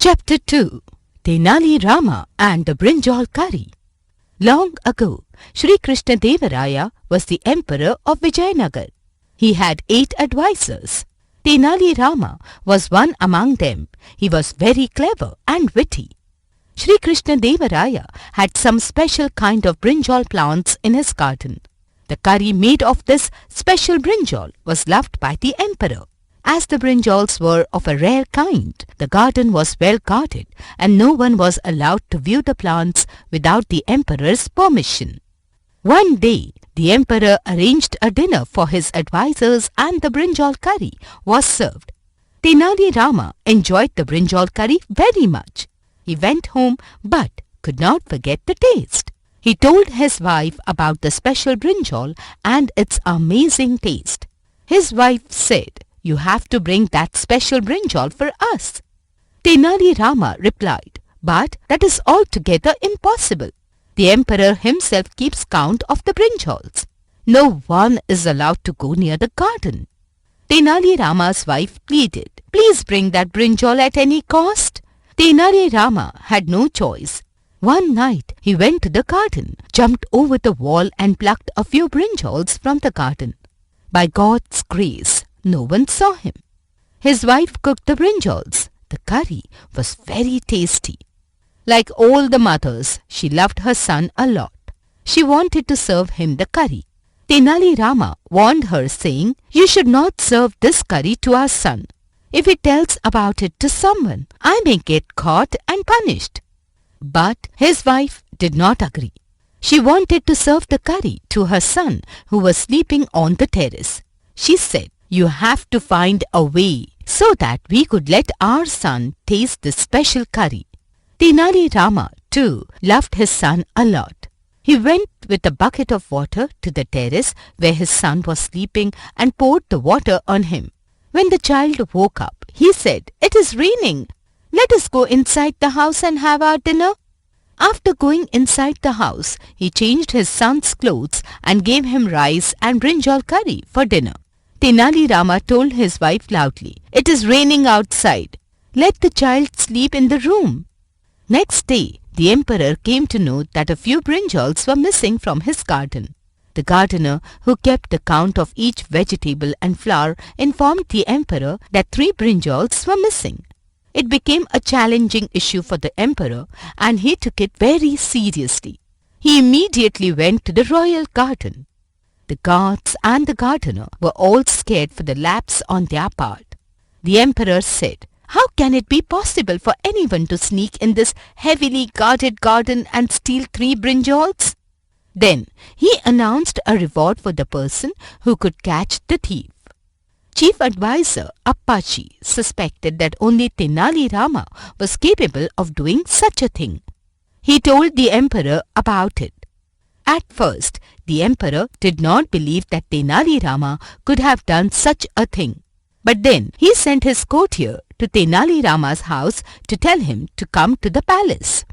Chapter 2 Tenali Rama and the Brinjal Curry. Long ago, Sri Krishna Deva Raya was the emperor of Vijayanagar. He had 8 advisors. Tenali Rama was one among them. He was very clever and witty. Sri Krishna Deva Raya had some special kind of brinjal plants in his garden. The curry made of this special brinjal was loved by the emperor. As the brinjals were of a rare kind, the garden was well guarded and no one was allowed to view the plants without the emperor's permission. One day, the emperor arranged a dinner for his advisors and the brinjal curry was served. Tenali Rama enjoyed the brinjal curry very much. He went home but could not forget the taste. He told his wife about the special brinjal and its amazing taste. His wife said, "You have to bring that special brinjal for us." Tenali Rama replied, "But that is altogether impossible. The emperor himself keeps count of the brinjals. No one is allowed to go near the garden." Tenali Rama's wife pleaded, "Please bring that brinjal at any cost." Tenali Rama had no choice. One night he went to the garden, jumped over the wall and plucked a few brinjals from the garden. By God's grace, no one saw him. His wife cooked the brinjals. The curry was very tasty. Like all the mothers, she loved her son a lot. She wanted to serve him the curry. Tenali Rama warned her saying, "You should not serve this curry to our son. If he tells about it to someone, I may get caught and punished." But his wife did not agree. She wanted to serve the curry to her son who was sleeping on the terrace. She said, "You have to find a way so that we could let our son taste this special curry." Tenali Rama too loved his son a lot. He went with a bucket of water to the terrace where his son was sleeping and poured the water on him. When the child woke up, he said, "It is raining. Let us go inside the house and have our dinner." After going inside the house, he changed his son's clothes and gave him rice and brinjal curry for dinner. Tenali Rama told his wife loudly, "It is raining outside. Let the child sleep in the room." Next day, the emperor came to know that a few brinjals were missing from his garden. The gardener, who kept the count of each vegetable and flower, informed the emperor that 3 brinjals were missing. It became a challenging issue for the emperor and he took it very seriously. He immediately went to the royal garden. The guards and the gardener were all scared for the lapse on their part. The emperor said, "How can it be possible for anyone to sneak in this heavily guarded garden and steal 3 brinjals?" Then he announced a reward for the person who could catch the thief. Chief advisor Appachi suspected that only Tenali Rama was capable of doing such a thing. He told the emperor about it. At first, the emperor did not believe that Tenali Rama could have done such a thing. But then he sent his courtier to Tenali Rama's house to tell him to come to the palace.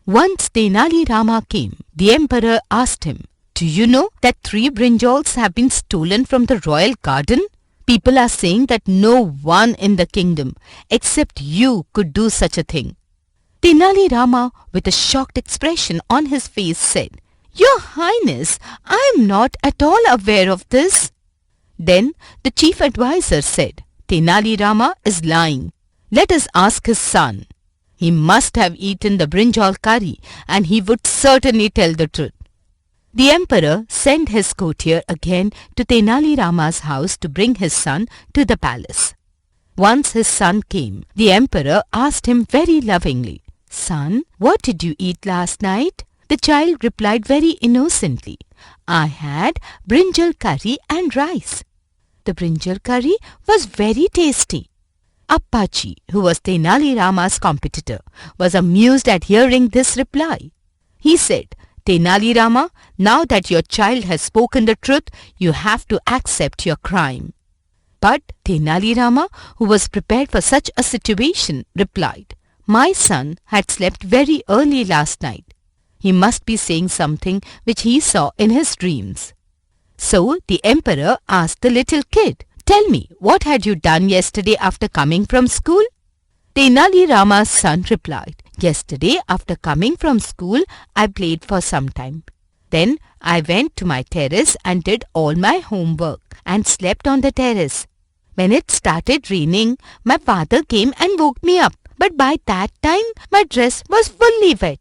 Once Tenali Rama came, the emperor asked him, "Do you know that 3 brinjals have been stolen from the royal garden? People are saying that no one in the kingdom except you could do such a thing." Tenali Rama, with a shocked expression on his face, said, "Your Highness, I am not at all aware of this." Then the chief advisor said, "Tenali Rama is lying. Let us ask his son. He must have eaten the brinjal curry and he would certainly tell the truth." The emperor sent his courtier again to Tenali Rama's house to bring his son to the palace. Once his son came, the emperor asked him very lovingly, "Son, what did you eat last night?" The child replied very innocently, "I had brinjal curry and rice." The brinjal curry was very tasty. Appachi, who was Tenali Rama's competitor, was amused at hearing this reply. He said, "Tenali Rama, now that your child has spoken the truth, you have to accept your crime." But Tenali Rama, who was prepared for such a situation, replied, "My son had slept very early last night. He must be saying something which he saw in his dreams." So the emperor asked the little kid, "Tell me, what had you done yesterday after coming from school?" Tenali Rama's son replied, "Yesterday, after coming from school, I played for some time. Then I went to my terrace and did all my homework and slept on the terrace. When it started raining, my father came and woke me up, but by that time my dress was fully wet.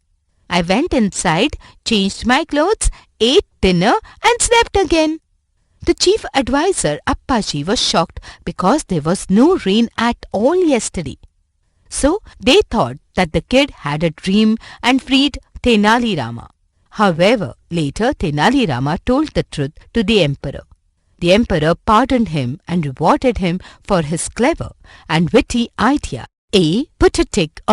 I went inside, changed my clothes, ate dinner and slept again." The chief advisor Appaji was shocked because there was no rain at all yesterday. So they thought that the kid had a dream and freed Tenali Rama. However, later Tenali Rama told the truth to the emperor. The emperor pardoned him and rewarded him for his clever and witty idea. A. Put a tick